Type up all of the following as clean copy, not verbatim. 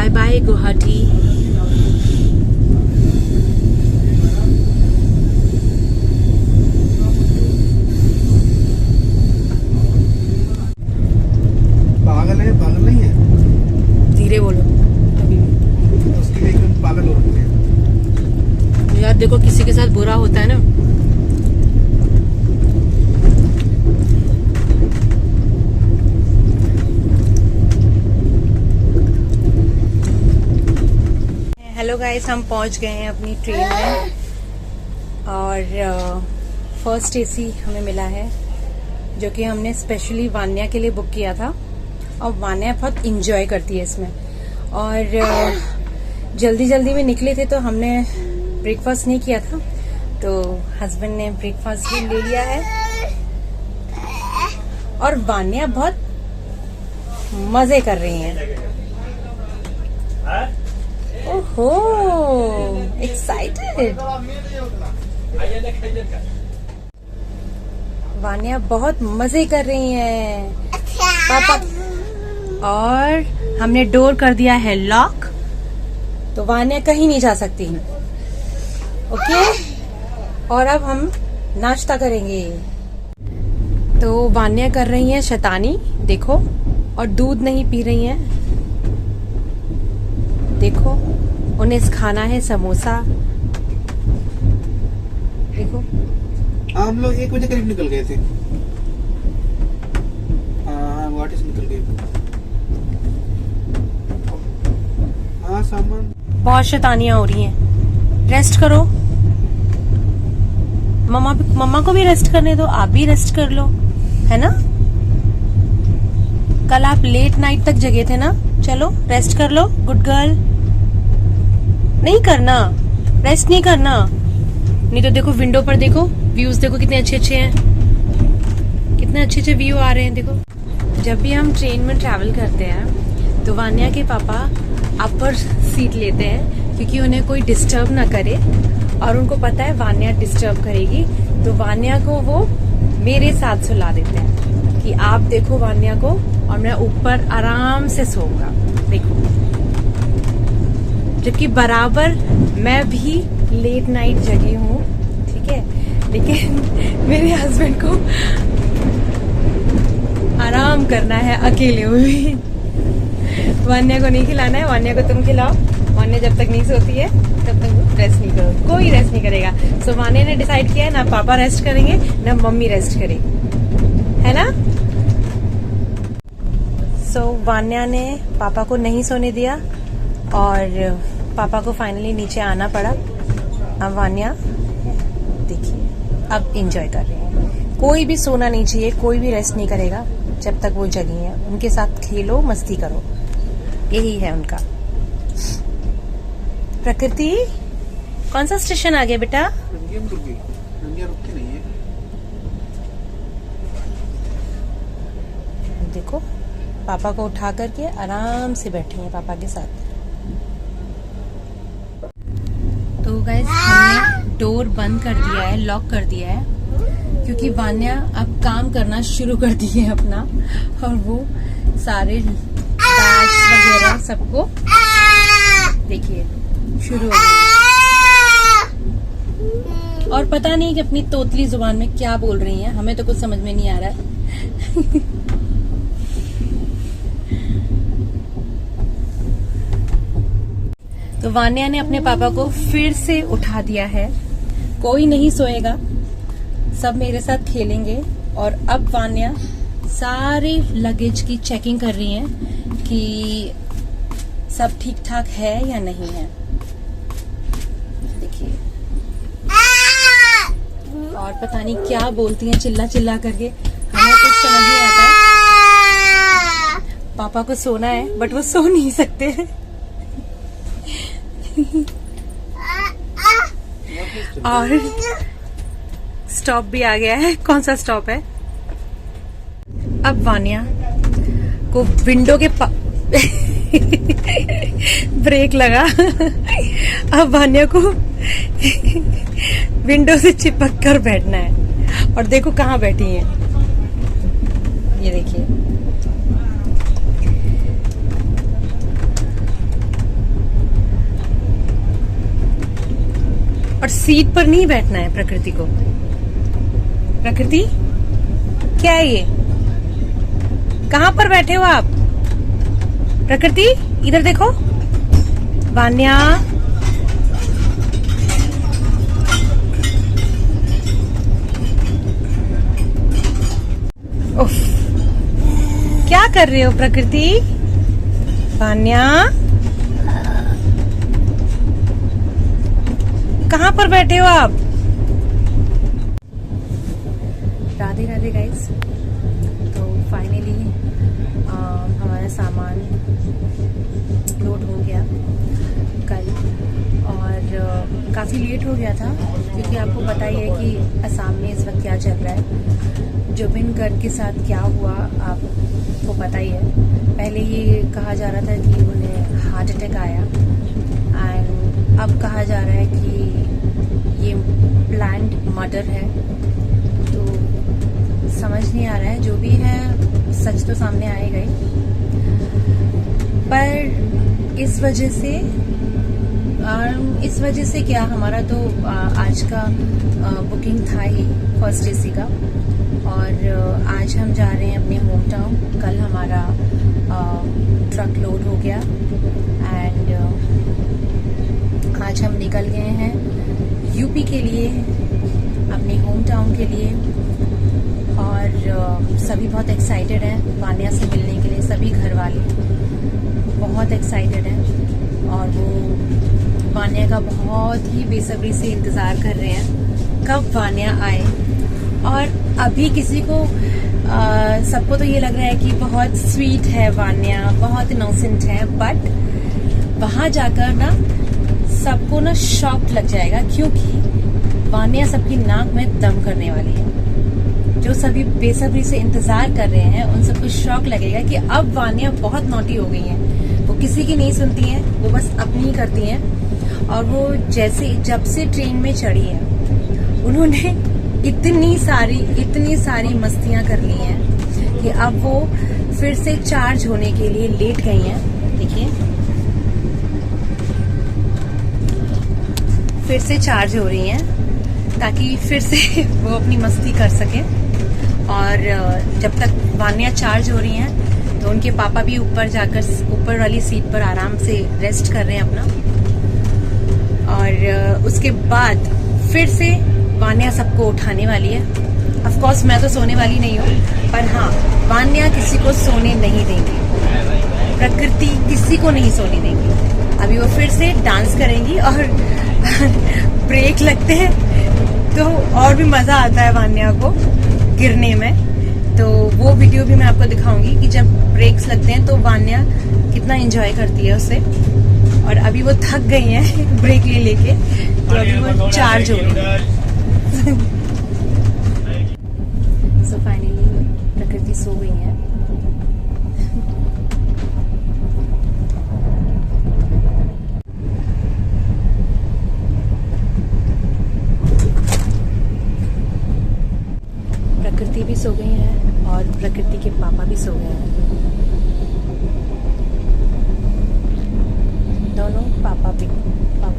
Bye bye Guwahati. पागल नहीं है। धीरे बोलो अभी उसके लिए एकदम पागल हो रखे हैं यार। देखो किसी के साथ बुरा होता है ना, हेलो गाइस, हम पहुंच गए हैं अपनी ट्रेन में और फर्स्ट एसी हमें मिला है, जो कि हमने स्पेशली वान्या के लिए बुक किया था। और वान्या बहुत इंजॉय करती है इसमें। और जल्दी जल्दी में निकले थे तो हमने ब्रेकफास्ट नहीं किया था, तो हस्बैंड ने ब्रेकफास्ट भी ले लिया है। और वान्या बहुत मजे कर रही हैं। ओहो, एक्साइटेड। वान्या बहुत मजे कर रही हैं पापा। और हमने डोर कर दिया है लॉक, तो वान्या कहीं नहीं जा सकती। ओके, और अब हम नाश्ता करेंगे। तो वान्या कर रही हैं शैतानी, देखो, और दूध नहीं पी रही हैं। देखो, उन्हें खाना है समोसा। देखो, हम लोग 1 बजे करीब निकल गए थे। हाँ, गुवाहाटी से निकल गए। हाँ, सामान बहुत शैतानियां हो रही हैं। रेस्ट करो, मम्मा को भी रेस्ट करने दो, आप भी रेस्ट कर लो, है ना। कल आप लेट नाइट तक जगे थे ना, चलो रेस्ट कर लो। Good girl. नहीं करना, रेस्ट नहीं करना, नहीं तो देखो विंडो पर देखो, व्यूज देखो कितने अच्छे अच्छे हैं, कितने अच्छे अच्छे व्यू आ रहे हैं। देखो, जब भी हम ट्रेन में ट्रैवल करते हैं तो वान्या के पापा अपर सीट लेते हैं, क्योंकि उन्हें कोई डिस्टर्ब ना करे। और उनको पता है वान्या डिस्टर्ब करेगी, तो वान्या को वो मेरे साथ सुला देते हैं कि आप देखो वान्या को, और मैं ऊपर आराम से सोऊंगा। देखो, जबकि बराबर मैं भी लेट नाइट जगी हूँ, ठीक है, लेकिन मेरे हस्बैंड को आराम करना है अकेले हुए। वान्या को नहीं खिलाना है, वान्या को तुम खिलाओ। वान्या जब तक नहीं सोती है तब तक वो रेस्ट नहीं करो, कोई रेस्ट नहीं करेगा। सो वान्या ने डिसाइड किया है, ना पापा रेस्ट करेंगे ना मम्मी रेस्ट करेगी, है ना। सो वान्या ने पापा को नहीं सोने दिया और पापा को फाइनली नीचे आना पड़ा। अब वान्या देखिए, अब एंजॉय कर रहे हैं। कोई भी सोना नहीं चाहिए, कोई भी रेस्ट नहीं करेगा जब तक वो जगी हैं। उनके साथ खेलो, मस्ती करो, यही है उनका। प्रकृति, कौन सा स्टेशन आ गया बेटा? रुकती नहीं है। देखो, पापा को उठा करके आराम से बैठी हैं पापा के साथ। तो गाइस, हमने डोर बंद कर दिया है, लॉक कर दिया है, क्योंकि वान्या अब काम करना शुरू कर दी है अपना, और वो सारे बैग्स वगैरह सबको देखिए शुरू हो गई। और पता नहीं कि अपनी तोतली जुबान में क्या बोल रही हैं, हमें तो कुछ समझ में नहीं आ रहा है। तो वान्या ने अपने पापा को फिर से उठा दिया है। कोई नहीं सोएगा, सब मेरे साथ खेलेंगे। और अब वान्या सारे लगेज की चेकिंग कर रही हैं कि सब ठीक ठाक है या नहीं है। देखिए, और पता नहीं क्या बोलती हैं चिल्ला चिल्ला करके, हमें कुछ समझ नहीं आता है। पापा को सोना है बट वो सो नहीं सकते हैं। और स्टॉप भी आ गया है। कौन सा स्टॉप है? अब वान्या को विंडो के ब्रेक लगा। अब वान्या को विंडो से चिपक कर बैठना है। और देखो कहाँ बैठी है, ये देखिए। और सीट पर नहीं बैठना है प्रकृति को। प्रकृति क्या है ये? कहाँ पर बैठे हो आप? प्रकृति इधर देखो। वान्या उफ, क्या कर रहे हो प्रकृति? वान्या कहाँ पर बैठे हो आप? राधे राधे गाइस। तो फाइनली हमारा सामान लोड हो गया कल, और काफ़ी लेट हो गया था क्योंकि आपको पता ही है कि असम में इस वक्त क्या चल रहा है। जुबिन गर्ग के साथ क्या हुआ आपको पता ही है। पहले ये कहा जा रहा था कि उन्हें हार्ट अटैक आया, एंड अब कहा जा रहा है कि ये प्लान्ड मर्डर है। तो समझ नहीं आ रहा है, जो भी है सच तो सामने आएगा ही। पर इस वजह से क्या, हमारा तो आज का बुकिंग था ही फर्स्ट एसी का, और आज हम जा रहे हैं अपने होम टाउन। कल हमारा ट्रक लोड हो गया, एंड आज हम निकल गए हैं यूपी के लिए, अपने होम टाउन के लिए। और सभी बहुत एक्साइटेड हैं वान्या से मिलने के लिए। सभी घर वाले बहुत एक्साइटेड हैं, और वो वान्या का बहुत ही बेसब्री से इंतज़ार कर रहे हैं कब वान्या आए। और अभी किसी को सबको तो ये लग रहा है कि बहुत स्वीट है वान्या, बहुत इनोसेंट है, बट वहाँ जाकर ना सबको ना शॉक लग जाएगा, क्योंकि वान्या सबकी नाक में दम करने वाली है। जो सभी बेसब्री से इंतजार कर रहे हैं उन सबको शॉक लगेगा कि अब वान्या बहुत नॉटी हो गई है। वो किसी की नहीं सुनती हैं, वो बस अपनी ही करती हैं। और वो जब से ट्रेन में चढ़ी है, उन्होंने इतनी सारी मस्तियां कर ली हैं कि अब वो फिर से चार्ज होने के लिए लेट गई हैं। देखिए, फिर से चार्ज हो रही हैं ताकि फिर से वो अपनी मस्ती कर सके। और जब तक वान्या चार्ज हो रही हैं तो उनके पापा भी ऊपर वाली सीट पर आराम से रेस्ट कर रहे हैं अपना। और उसके बाद फिर से वान्या सबको उठाने वाली है। ऑफ कोर्स मैं तो सोने वाली नहीं हूँ, पर हाँ, वान्या किसी को सोने नहीं देंगी, प्रकृति किसी को नहीं सोने देंगी। अभी वो फिर से डांस करेंगी, और ब्रेक लगते हैं तो और भी मजा आता है वान्या को गिरने में। तो वो वीडियो भी मैं आपको दिखाऊंगी कि जब ब्रेक्स लगते हैं तो वान्या कितना एंजॉय करती है उससे। और अभी वो थक गई हैं ब्रेक ले लेके, तो अभी वो चार्ज हो रही है। सो फाइनली प्रकृति सो गई है। प्रकृति भी सो गई है, और प्रकृति के पापा भी सो गए हैं। दोनों पापा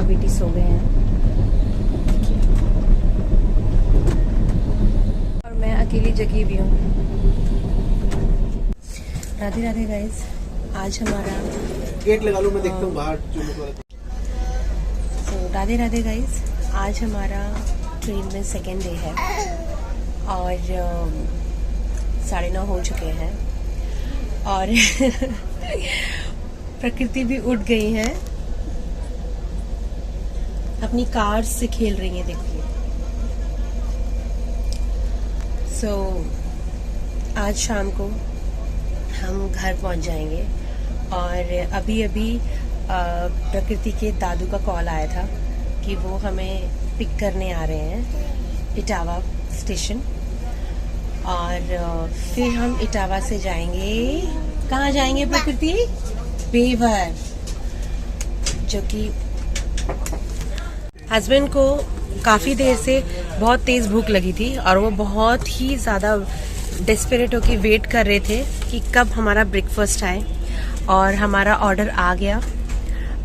बेटी सो गए हैं, और मैं अकेली जगी भी हूँ। राधे राधे गाइस। आज हमारा गेट लगा लो, मैं देखता हूँ बाहर जो। सो राधे राधे गाइस। आज हमारा ट्रेन में सेकेंड डे है, और 9:30 हो चुके हैं, और प्रकृति भी उठ गई है, अपनी कार से खेल रही है, देखिए। सो आज शाम को हम घर पहुंच जाएंगे, और अभी प्रकृति के दादू का कॉल आया था कि वो हमें पिक करने आ रहे हैं इटावा स्टेशन, और फिर हम इटावा से जाएंगे, कहाँ जाएंगे प्रकृति? बेवर। जो कि हस्बैंड को काफ़ी देर से बहुत तेज़ भूख लगी थी, और वो बहुत ही ज़्यादा डेस्परेट होकर वेट कर रहे थे कि कब हमारा ब्रेकफास्ट आए। और हमारा ऑर्डर आ गया,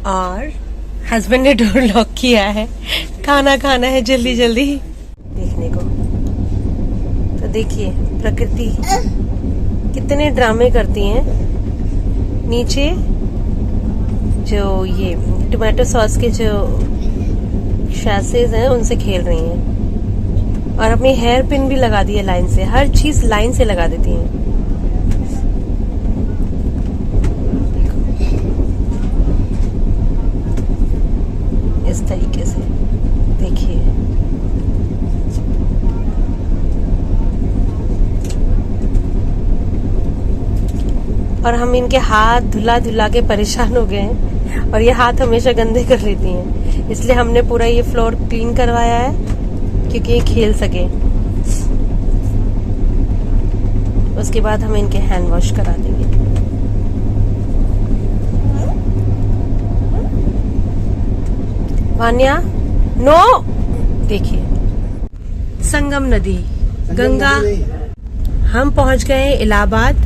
और हस्बैंड ने डोर लॉक किया है। खाना खाना है जल्दी जल्दी देखने को। तो देखिए प्रकृति कितने ड्रामे करती हैं। नीचे जो ये टोमेटो सॉस के जो शैसेज हैं उनसे खेल रही हैं और अपनी हेयर पिन भी लगा दी है लाइन से। हर चीज लाइन से लगा देती हैं। इस तरीके से देखिए। और हम इनके हाथ धुला धुला के परेशान हो गए हैं और ये हाथ हमेशा गंदे कर लेती हैं, इसलिए हमने पूरा ये फ्लोर क्लीन करवाया है क्योंकि ये खेल सके। उसके बाद हम इनके हैंड वॉश करा देंगे। वान्या नो। देखिए संगम नदी गंगा। हम पहुंच गए इलाहाबाद।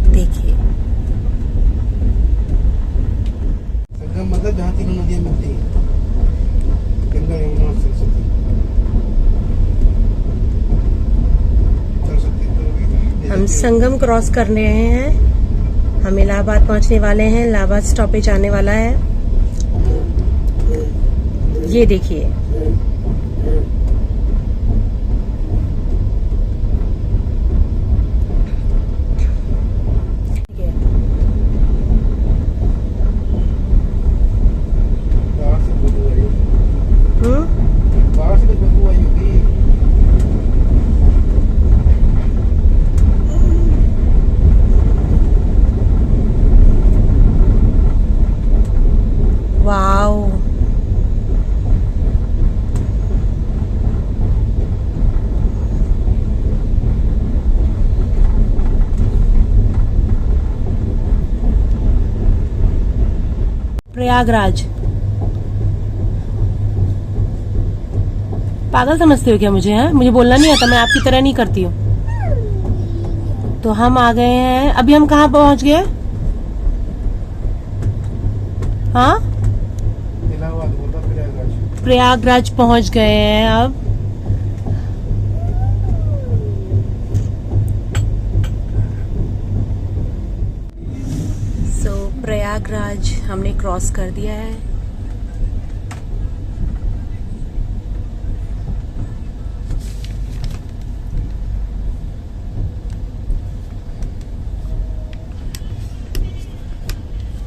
देखिए संगम मतलब जहाँ तीनों नदियाँ मिलती हैं, गंगा यमुना और सरस्वती। हम संगम क्रॉस कर रहे हैं। हम इलाहाबाद पहुंचने वाले हैं। इलाहाबाद स्टॉपेज आने वाला है। ये देखिए बाहर से कुछ बदबू आई होगी। वाओ प्रयागराज। पागल समझते हो क्या मुझे? हैं मुझे बोलना नहीं आता, मैं आपकी तरह नहीं करती हूँ। तो हम आ गए हैं। अभी हम कहाँ पहुंच गए? हाँ इलाहाबाद बोलता प्रयागराज। प्रयागराज पहुंच गए हैं अब। प्रयागराज हमने क्रॉस कर दिया है।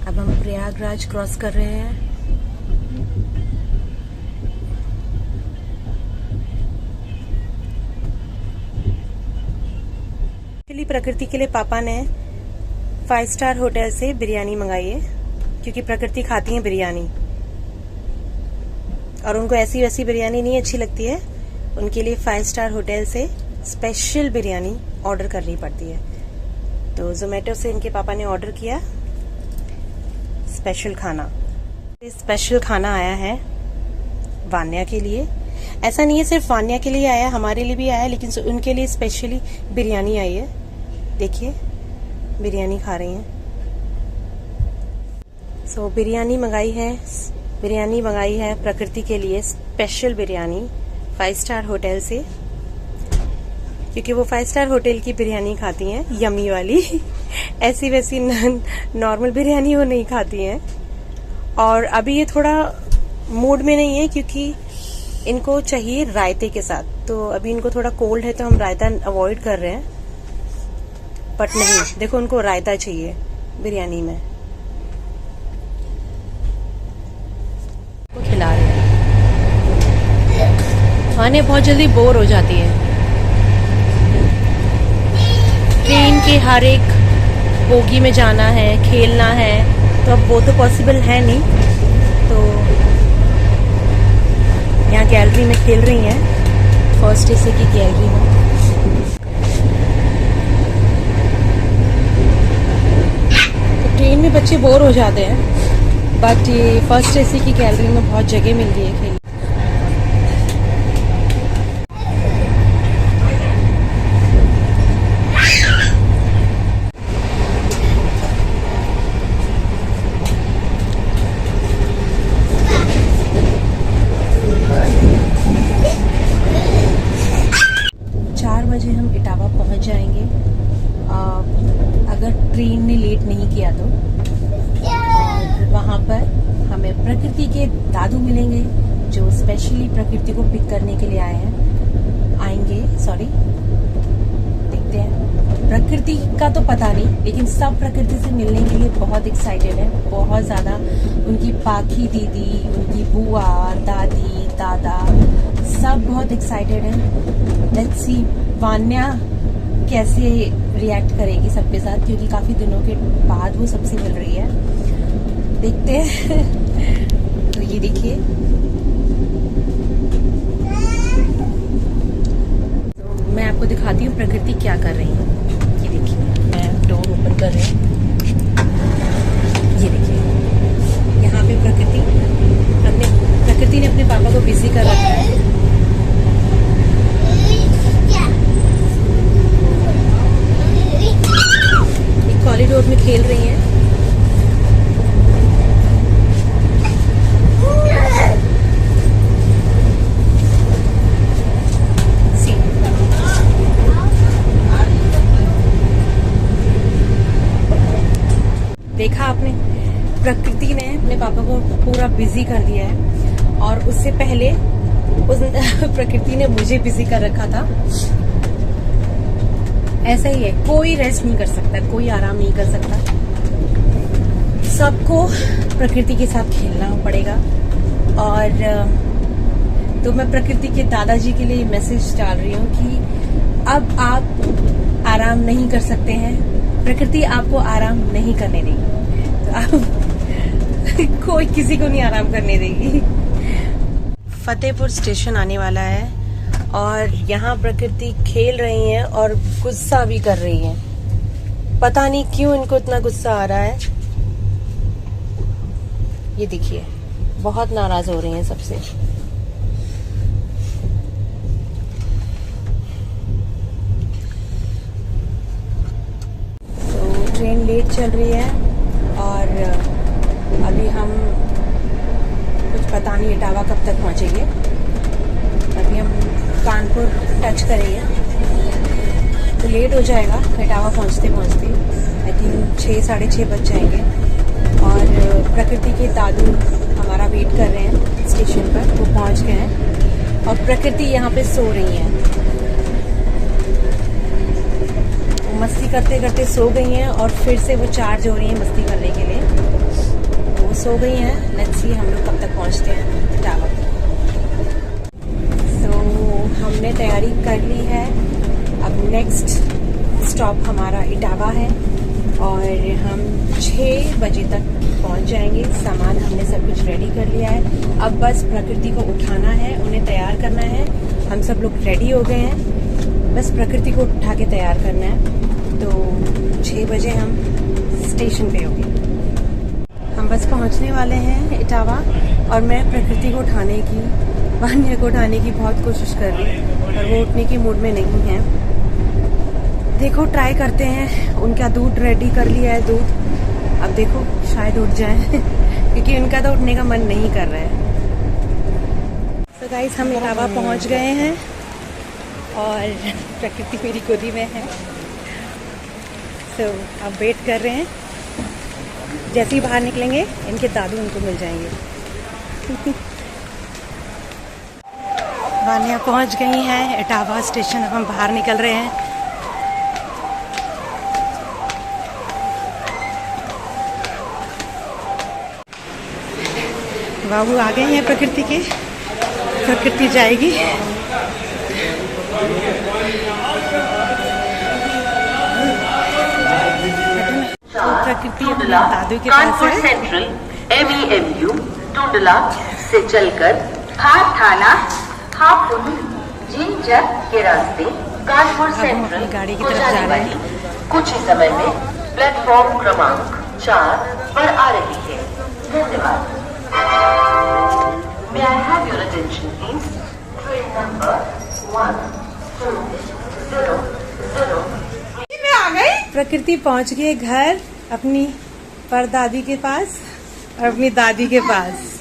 अब हम प्रयागराज क्रॉस कर रहे हैं। एक्चुअली प्रकृति के लिए पापा ने 5 स्टार होटल से बिरयानी मंगाई है क्योंकि प्रकृति खाती है बिरयानी और उनको ऐसी वैसी बिरयानी नहीं अच्छी लगती है। उनके लिए 5 स्टार होटल से स्पेशल बिरयानी ऑर्डर करनी पड़ती है। तो जोमेटो से इनके पापा ने ऑर्डर किया स्पेशल खाना। स्पेशल खाना आया है वान्या के लिए। ऐसा नहीं है सिर्फ वान्या के लिए आया, हमारे लिए भी आया, लेकिन उनके लिए स्पेशली बिरयानी आई है। देखिए बिरयानी खा रही हैं। सो बिरयानी मंगाई है प्रकृति के लिए स्पेशल बिरयानी 5 स्टार होटल से, क्योंकि वो 5 स्टार होटल की बिरयानी खाती हैं, यमी वाली। ऐसी वैसी नॉर्मल बिरयानी वो नहीं खाती हैं। और अभी ये थोड़ा मूड में नहीं है क्योंकि इनको चाहिए रायते के साथ। तो अभी इनको थोड़ा कोल्ड है तो हम रायता अवॉइड कर रहे हैं। बट नहीं, देखो उनको रायता चाहिए बिरयानी में। को खिला रहे हैं। खाने बहुत जल्दी बोर हो जाती है। ट्रेन के हर एक बोगी में जाना है, खेलना है, तो अब वो तो पॉसिबल है नहीं। तो यहाँ गैलरी में खेल रही हैं, फर्स्ट एसी की गैलरी में। तो ट्रेन में बच्चे बोर हो जाते हैं, बट ये फर्स्ट एसी की गैलरी में बहुत जगह मिल रही है खेलने। ट्रेन ने लेट नहीं किया तो। और वहाँ पर हमें प्रकृति के दादू मिलेंगे जो स्पेशली प्रकृति को पिक करने के लिए आएंगे। देखते हैं। प्रकृति का तो पता नहीं, लेकिन सब प्रकृति से मिलने के लिए बहुत एक्साइटेड है, बहुत ज्यादा। उनकी पाखी दीदी, उनकी बुआ, दादी, दादा सब बहुत एक्साइटेड है। लेट्स सी वान्या कैसे रिएक्ट करेगी सबके साथ, क्योंकि काफी दिनों के बाद वो सबसे मिल रही है। देखते हैं। तो ये देखिए, तो मैं आपको दिखाती हूँ प्रकृति क्या कर रही है। ये देखिए, मैं डोर ओपन कर रही हूँ। ये देखिए, यहाँ पे प्रकृति ने अपने पापा को बिजी कर रखा है। एक कॉरिडोर में खेल रही हैं। देखा आपने, प्रकृति ने अपने पापा को पूरा बिजी कर दिया है। और उससे पहले प्रकृति ने मुझे बिजी कर रखा था। ऐसा ही है, कोई रेस्ट नहीं कर सकता, कोई आराम नहीं कर सकता। सबको प्रकृति के साथ खेलना पड़ेगा। और तो मैं प्रकृति के दादाजी के लिए मैसेज डाल रही हूँ कि अब आप आराम नहीं कर सकते हैं, प्रकृति आपको आराम नहीं करने देगी। तो आप कोई किसी को नहीं आराम करने देगी। फतेहपुर स्टेशन आने वाला है और यहाँ प्रकृति खेल रही हैं और गुस्सा भी कर रही हैं। पता नहीं क्यों इनको इतना गुस्सा आ रहा है। ये देखिए, बहुत नाराज हो रही हैं सबसे। तो ट्रेन लेट चल रही है और अभी हम कुछ पता नहीं इटावा कब तक पहुंचेंगे। अभी हम कानपुर टच करेंगे तो लेट हो जाएगा इटावा पहुंचते आई थिंक 6 साढ़े 6 बज जाएंगे। और प्रकृति के दादू हमारा वेट कर रहे हैं स्टेशन पर, वो पहुंच गए हैं और प्रकृति यहाँ पे सो रही हैं। वो मस्ती करते करते सो गई हैं और फिर से वो चार्ज हो रही हैं मस्ती करने के लिए। तो वो सो गई हैं। लेट्स सी हम लोग कब तक पहुंचते हैं इटावा। हमने तैयारी कर ली है। अब नेक्स्ट स्टॉप हमारा इटावा है और हम 6 बजे तक पहुंच जाएंगे। सामान हमने सब कुछ रेडी कर लिया है। अब बस प्रकृति को उठाना है, उन्हें तैयार करना है। हम सब लोग रेडी हो गए हैं, बस प्रकृति को उठा के तैयार करना है। तो 6 बजे हम स्टेशन पे होंगे। हम बस पहुंचने वाले हैं इटावा और मैं प्रकृति को वान्या को उठाने की बहुत कोशिश कर रही हूँ और वो उठने की मूड में नहीं है। देखो, ट्राई करते हैं। उनका दूध रेडी कर लिया है, दूध। अब देखो शायद उठ जाए क्योंकि उनका तो उठने का मन नहीं कर रहा है। तो गाइस, हम इटावा पहुंच गए हैं और प्रकृति मेरी गोदी में है। तो अब वेट कर रहे हैं, जैसे ही बाहर निकलेंगे इनके दादू उनको मिल जाएंगे। वान्या पहुंच गई हैं इटावा स्टेशन। अब हम बाहर निकल रहे हैं। बाबू आ गए हैं प्रकृति के। प्रकृति जाएगी। तो प्रकृति अपने दादू के पास है। सेंट्रल MEMU टुंडला से चलकर हार थाना हापुड़ जिंजर के रास्ते कानपुर सेंट्रल गाड़ी की को तरफ जा जाने रहे वाली हैं। कुछ ही समय में प्लेटफॉर्म क्रमांक 4 पर आ रही है। धन्यवाद। May I have your attention please? Train number 12000। प्रकृति पहुंच गई घर अपनी परदादी के पास और अपनी दादी के पास।